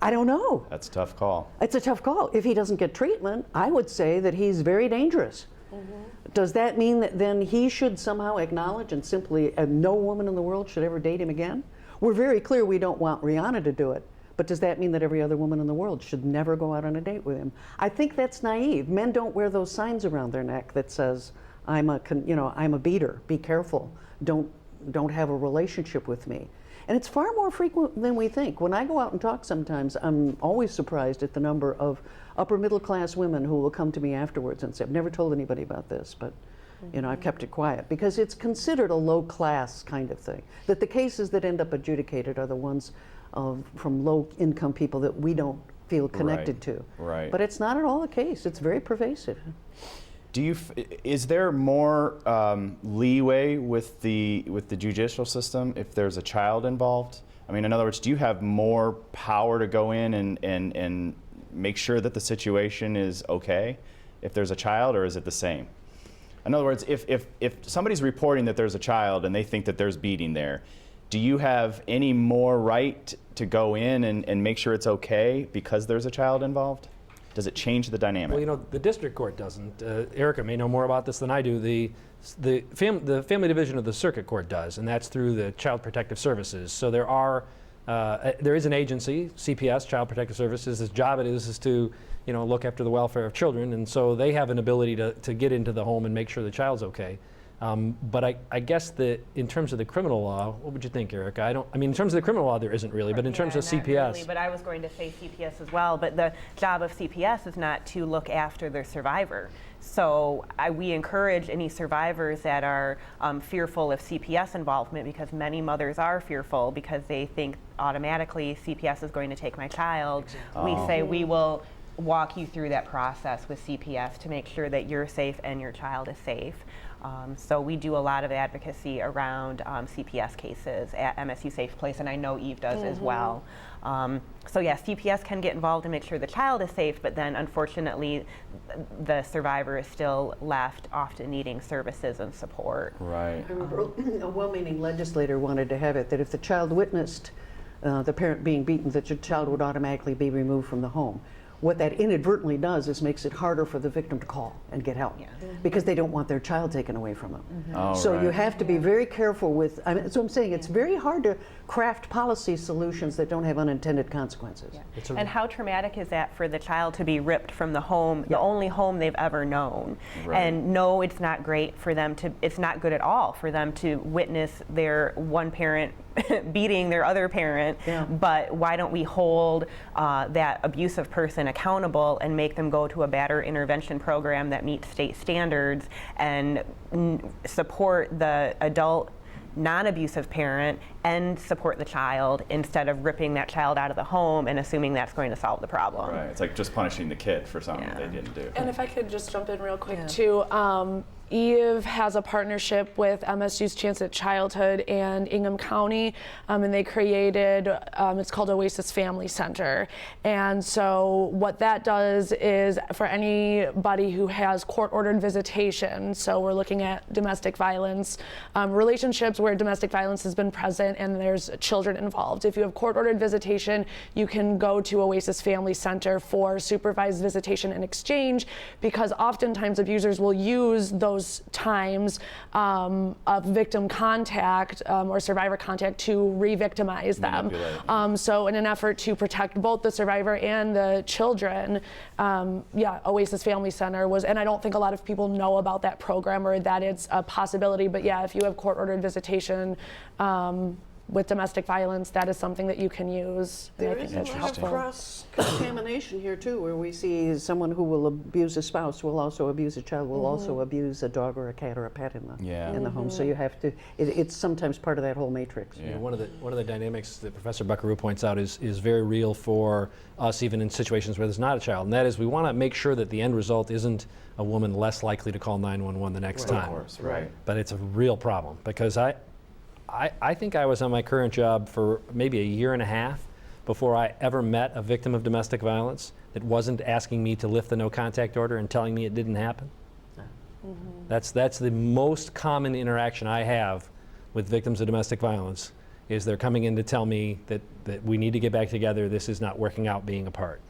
F: I don't know.
B: That's a tough call.
F: It's a tough call. If he doesn't get treatment, I would say that he's very dangerous. Does that mean that then he should somehow acknowledge and simply, no woman in the world should ever date him again? We're very clear we don't want Rihanna to do it. But does that mean that every other woman in the world should never go out on a date with him? I think that's naive. Men don't wear those signs around their neck that says, I'm a beater, be careful, don't have a relationship with me. And it's far more frequent than we think. When I go out and talk sometimes, I'm always surprised at the number of upper middle class women who will come to me afterwards and say, I've never told anybody about this, but I've kept it quiet, because it's considered a low class kind of thing. That the cases that end up adjudicated are the ones from low income people that we don't feel connected to.
B: Right.
F: But it's not at all the case. It's very pervasive.
B: Is there more leeway with the judicial system if there's a child involved? I mean, in other words, do you have more power to go in and make sure that the situation is okay if there's a child, or is it the same? In other words, if somebody's reporting that there's a child and they think that there's beating there, do you have any more right to go in and make sure it's okay because there's a child involved? Does it change the dynamic?
C: Well, you know, the district court doesn't. Erica may know more about this than I do. The family division of the circuit court does, and that's through the Child Protective Services. So there is an agency, CPS, Child Protective Services. Its job is to, you know, look after the welfare of children, and so they have an ability to get into the home and make sure the child's okay. But I guess that in terms of the criminal law, what would you think, Erica? I mean, in terms of the criminal law, there isn't really, but in terms of
D: not
C: CPS.
D: really, but I was going to say CPS as well, but the job of CPS is not to look after the survivor. So we encourage any survivors that are fearful of CPS involvement, because many mothers are fearful because they think automatically CPS is going to take my child. We say we will walk you through that process with CPS to make sure that you're safe and your child is safe. So we do a lot of advocacy around CPS cases at MSU Safe Place, and I know Eve does as well. So yeah, CPS can get involved and make sure the child is safe, but then unfortunately the survivor is still left often needing services and support.
B: Right.
F: I remember a well-meaning legislator wanted to have it that if the child witnessed the parent being beaten, that your child would automatically be removed from the home. What that inadvertently does is makes it harder for the victim to call and get help, because they don't want their child taken away from them. So you have to be very careful with, so I'm saying it's very hard to craft policy solutions that don't have unintended consequences.
D: And how traumatic is that for the child to be ripped from the home, the only home they've ever known? And no, it's not great for them to, it's not good at all for them to witness their one parent beating their other parent, but why don't we hold that abusive person accountable and make them go to a batterer intervention program that meets state standards and support the adult non-abusive parent and support the child instead of ripping that child out of the home and assuming that's going to solve the problem.
B: Right, it's like just punishing the kid for something they didn't do.
E: And if I could just jump in real quick too, Eve has a partnership with MSU's Chance at Childhood and Ingham County, and they created, it's called Oasis Family Center. And so what that does is for anybody who has court-ordered visitation, so we're looking at domestic violence, relationships where domestic violence has been present and there's children involved. If you have court-ordered visitation, you can go to Oasis Family Center for supervised visitation and exchange, because oftentimes abusers will use those times of victim contact or survivor contact to re-victimize them. So in an effort to protect both the survivor and the children, Oasis Family Center was, and I don't think a lot of people know about that program or that it's a possibility, but yeah, if you have court-ordered visitation with domestic violence, that is something that you can use.
F: There is a lot of cross-contamination here too, where we see someone who will abuse a spouse will also abuse a child, will also abuse a dog or a cat or a pet in the home. So you have to, it's sometimes part of that whole matrix.
C: You know, one of the dynamics that Professor Buckaroo points out is very real for us, even in situations where there's not a child, and that is we want to make sure that the end result isn't a woman less likely to call 911 the next time.
B: Of course, right.
C: But it's a real problem, because I think I was on my current job for maybe a year and a half before I ever met a victim of domestic violence that wasn't asking me to lift the no contact order and telling me it didn't happen. That's the most common interaction I have with victims of domestic violence, is they're coming in to tell me that we need to get back together, this is not working out being apart.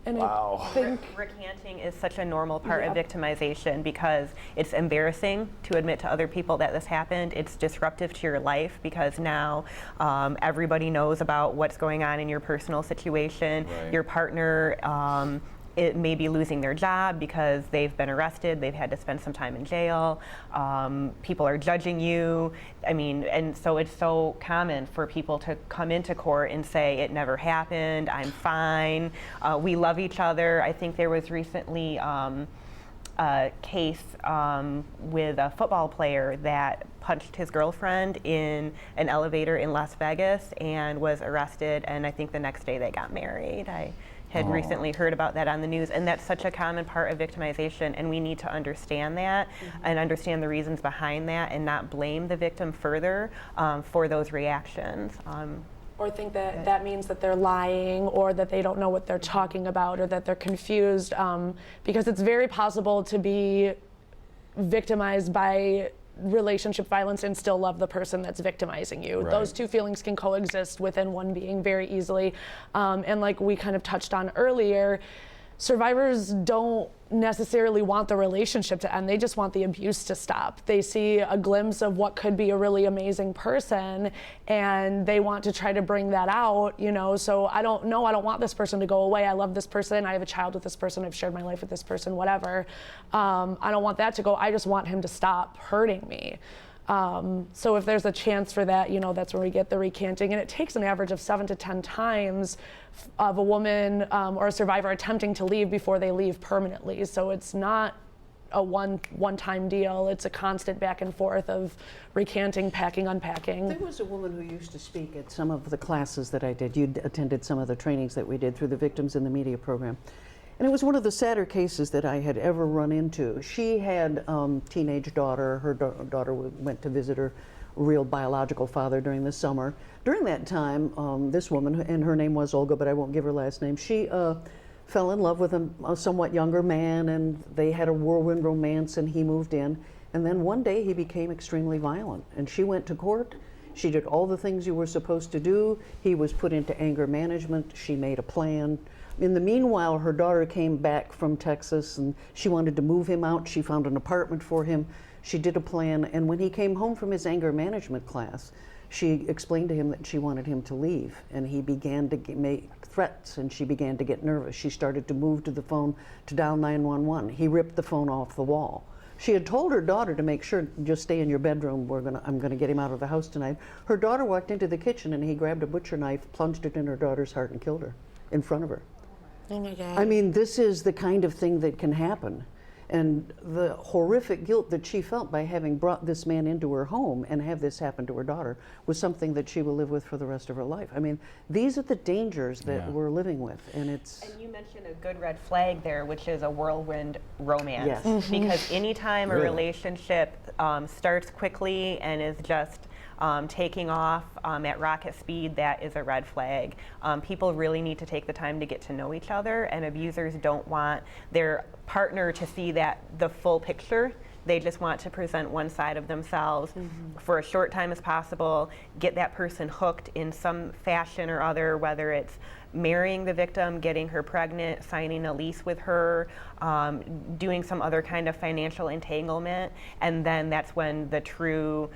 E: And I think
D: recanting is such a normal part of victimization, because it's embarrassing to admit to other people that this happened. It's disruptive to your life, because now everybody knows about what's going on in your personal situation. Your partner it may be losing their job because they've been arrested, they've had to spend some time in jail, people are judging you. I mean, and so it's so common for people to come into court and say, it never happened, I'm fine, we love each other. I think there was recently a case with a football player that punched his girlfriend in an elevator in Las Vegas and was arrested, and I think the next day they got married. I had recently heard about that on the news, and that's such a common part of victimization, and we need to understand that and understand the reasons behind that and not blame the victim further for those reactions.
E: or think that that means that they're lying or that they don't know what they're talking about or that they're confused, because it's very possible to be victimized by relationship violence and still love the person that's victimizing you.
B: Right.
E: Those two feelings can coexist within one being very easily. And like we kind of touched on earlier, survivors don't necessarily want the relationship to end. They just want the abuse to stop. They see a glimpse of what could be a really amazing person and they want to try to bring that out, you know. So I don't want this person to go away. I love this person. I have a child with this person. I've shared my life with this person, whatever. I don't want that to go. I just want him to stop hurting me. So if there's a chance for that, you know, that's where we get the recanting. And it takes an average of 7 to 10 times of a woman or a survivor attempting to leave before they leave permanently. So it's not a one-time deal. It's a constant back and forth of recanting, packing, unpacking.
F: There was a woman who used to speak at some of the classes that I did. You'd attended some of the trainings that we did through the Victims in the Media program. And it was one of the sadder cases that I had ever run into. She had a teenage daughter. Her daughter went to visit her real biological father during the summer. During that time, this woman, and her name was Olga, but I won't give her last name, she fell in love with a somewhat younger man, and they had a whirlwind romance, and he moved in. And then one day he became extremely violent, and she went to court. She did all the things you were supposed to do. He was put into anger management. She made a plan. In the meanwhile, her daughter came back from Texas and she wanted to move him out. She found an apartment for him. She did a plan, and when he came home from his anger management class, she explained to him that she wanted him to leave, and he began to make threats, and she began to get nervous. She started to move to the phone to dial 911. He ripped the phone off the wall. She had told her daughter to make sure, just stay in your bedroom, I'm gonna get him out of the house tonight. Her daughter walked into the kitchen and he grabbed a butcher knife, plunged it in her daughter's heart and killed her in front of her.
E: Oh my God.
F: I mean, this is the kind of thing that can happen. And the horrific guilt that she felt by having brought this man into her home and have this happen to her daughter was something that she will live with for the rest of her life. I mean, these are the dangers that we're living with, and it's...
D: And you mentioned a good red flag there, which is a whirlwind romance.
F: Yes.
D: Because anytime a relationship starts quickly and is just taking off at rocket speed, that is a red flag. People really need to take the time to get to know each other, and abusers don't want their partner to see the full picture. They just want to present one side of themselves for a short time as possible, get that person hooked in some fashion or other, whether it's marrying the victim, getting her pregnant, signing a lease with her, doing some other kind of financial entanglement, and then that's when the true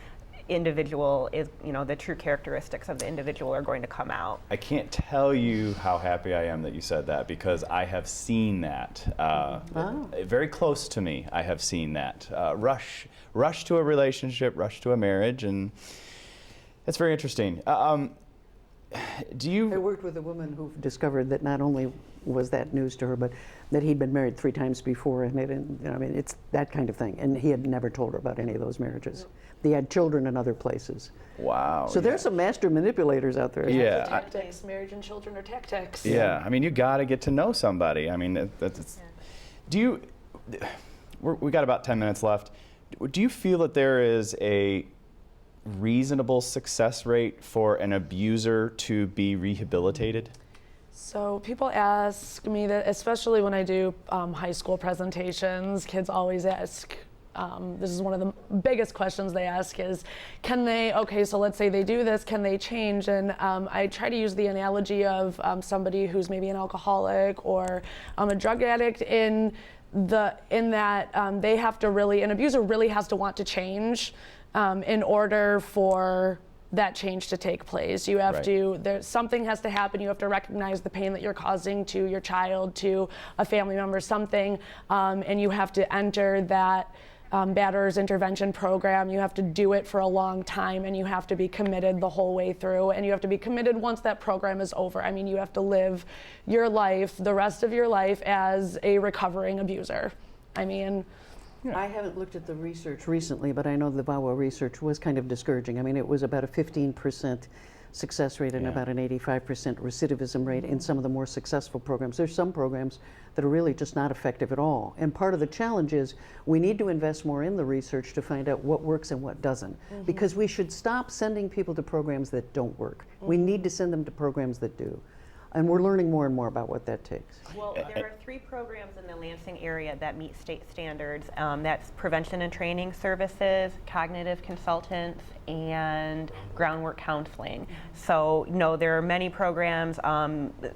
D: individual is, the true characteristics of the individual are going to come out.
B: I can't tell you how happy I am that you said that, because I have seen that. Very close to me, I have seen that. Rush to a relationship, rush to a marriage, and it's very interesting. I
F: worked with a woman who discovered that not only was that news to her, but that he'd been married 3 times before, and it's that kind of thing. And he had never told her about any of those marriages. They had children in other places.
B: Wow.
F: So there's some master manipulators out there.
B: Yeah.
E: Tactics, marriage and children are tactics.
B: Yeah, I mean, you got to get to know somebody. I mean, we got about 10 minutes left. Do you feel that there is a reasonable success rate for an abuser to be rehabilitated?
E: So people ask me that, especially when I do high school presentations, kids always ask, this is one of the biggest questions they ask is, so let's say they do this, can they change? And I try to use the analogy of somebody who's maybe an alcoholic or a drug addict in that they have to an abuser really has to want to change in order for that change to take place. You have something has to happen. You have to recognize the pain that you're causing to your child, to a family member, something, and you have to enter that batterers intervention program. You have to do it for a long time, and you have to be committed the whole way through, and you have to be committed once that program is over. I mean, you have to live your life, the rest of your life, as a recovering abuser. I mean,
F: I haven't looked at the research recently, but I know the VAWA research was kind of discouraging. I mean, it was about a 15% success rate and
B: Yeah.
F: about an 85% recidivism rate in some of the more successful programs. There's some programs that are really just not effective at all. And part of the challenge is we need to invest more in the research to find out what works and what doesn't. Because we should stop sending people to programs that don't work. We need to send them to programs that do. And we're learning more and more about what that takes.
D: Well, there are 3 programs in the Lansing area that meet state standards. That's prevention and training services, cognitive consultants, and groundwork counseling. So, no, there are many programs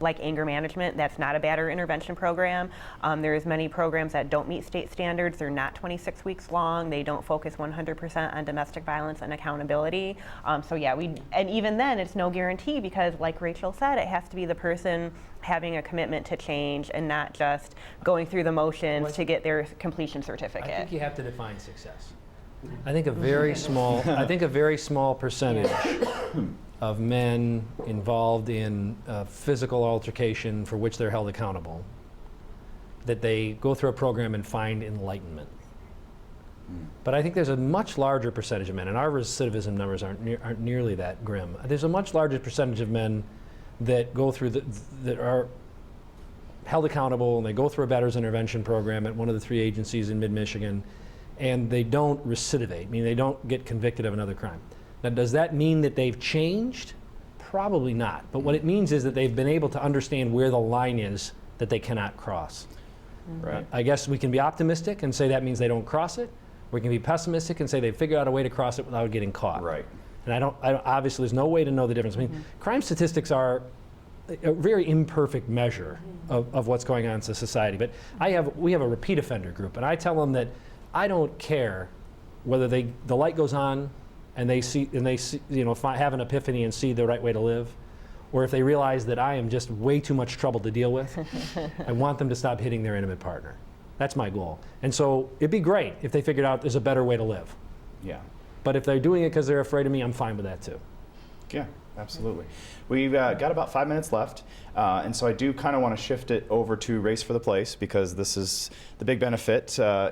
D: like anger management. That's not a batterer intervention program. There's many programs that don't meet state standards. They're not 26 weeks long. They don't focus 100% on domestic violence and accountability. So yeah, and even then, it's no guarantee because, like Rachel said, it has to be the person having a commitment to change and not just going through the motions to get their completion certificate.
C: I think you have to define success. I think a very small percentage of men involved in physical altercation for which they're held accountable, that they go through a program and find enlightenment. But I think there's a much larger percentage of men, and our recidivism numbers aren't nearly that grim. There's a much larger percentage of men that go through that are held accountable, and they go through a batterers intervention program at one of the 3 agencies in mid-Michigan, and they don't recidivate, meaning they don't get convicted of another crime. Now, does that mean that they've changed? Probably not. But what it means is that they've been able to understand where the line is that they cannot cross.
B: Right.
C: I guess we can be optimistic and say that means they don't cross it. We can be pessimistic and say they figured out a way to cross it without getting caught.
B: Right.
C: And I don't obviously, there's no way to know the difference. I mean, crime statistics are a very imperfect measure of what's going on in society. But we have a repeat offender group, and I tell them that I don't care whether the light goes on and they have an epiphany and see the right way to live, or if they realize that I am just way too much trouble to deal with. I want them to stop hitting their intimate partner. That's my goal. And so it'd be great if they figured out there's a better way to live.
B: Yeah.
C: But if they're doing it because they're afraid of me, I'm fine with that too.
B: Yeah, absolutely. We've got about 5 minutes left, and so I do kind of want to shift it over to Race for the Place because this is the big benefit, So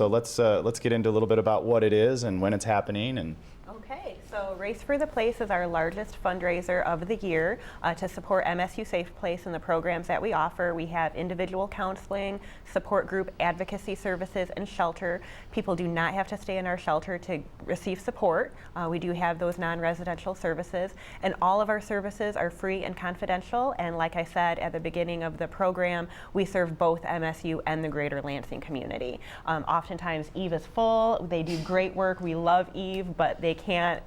B: let's get into a little bit about what it is and when it's happening. And
D: Okay, so Race for the Place is our largest fundraiser of the year to support MSU Safe Place and the programs that we offer. We have individual counseling, support group advocacy services, and shelter. People do not have to stay in our shelter to receive support. We do have those non-residential services, and all of our services are free and confidential. And like I said at the beginning of the program, we serve both MSU and the greater Lansing community. Oftentimes Eve is full. They do great work. We love Eve, but they can't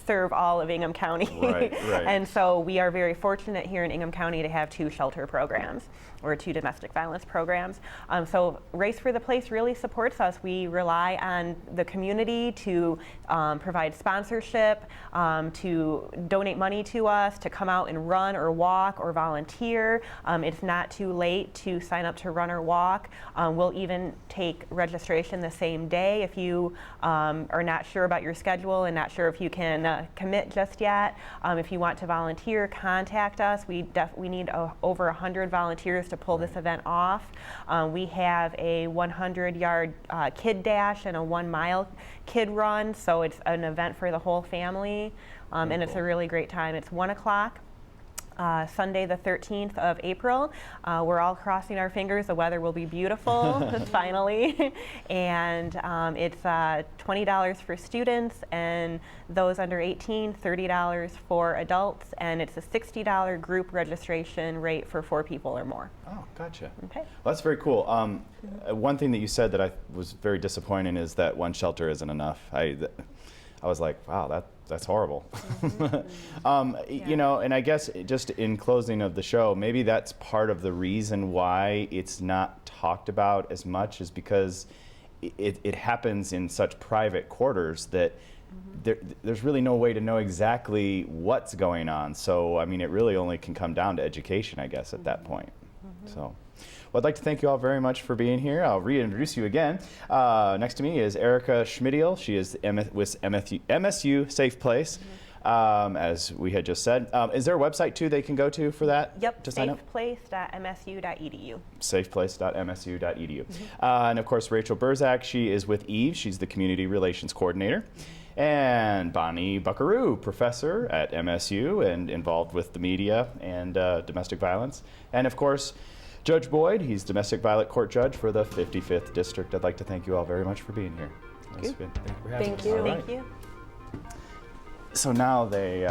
D: serve all of Ingham County.
B: Right.
D: And so we are very fortunate here in Ingham County to have 2 shelter programs or 2 domestic violence programs. So Race for the Place really supports us. We rely on the community to provide sponsorship, to donate money to us, to come out and run or walk or volunteer. It's not too late to sign up to run or walk. We'll even take registration the same day if you are not sure about your schedule and not sure if you can commit just yet. If you want to volunteer, contact us. We need over 100 volunteers to pull this event off. We have a 100-yard kid dash and a 1-mile kid run, so it's an event for the whole family, and it's a really great time. It's 1 o'clock. Sunday the 13th of April. We're all crossing our fingers. The weather will be beautiful, finally. And it's $20 for students, and those under 18, $30 for adults, and it's a $60 group registration rate for 4 people or more.
B: Oh, gotcha.
D: Okay.
B: Well, that's very cool. One thing that you said that I was very disappointed is that 1 shelter isn't enough. I was like, wow, that's horrible. And I guess just in closing of the show, maybe that's part of the reason why it's not talked about as much is because it happens in such private quarters that there's really no way to know exactly what's going on. So, I mean, it really only can come down to education, I guess, at that point. So. Well, I'd like to thank you all very much for being here. I'll reintroduce you again. Next to me is Erica Schmidtiel. She is with MSU Safe Place, as we had just said. Is there a website, too, they can go to for that?
D: Yep,
B: to sign up?
D: safeplace.msu.edu.
B: Safeplace.msu.edu. And, of course, Rachel Burzak, she is with Eve. She's the Community Relations Coordinator. And Bonnie Buckaroo, professor at MSU and involved with the media and domestic violence. And of course, Judge Boyd, he's domestic violence court judge for the 55th District. I'd like to thank you all very much for being here.
F: Thank you.
C: Thank you for having
E: Thank
C: us.
E: you.
B: All right.
D: Thank you.
B: So now they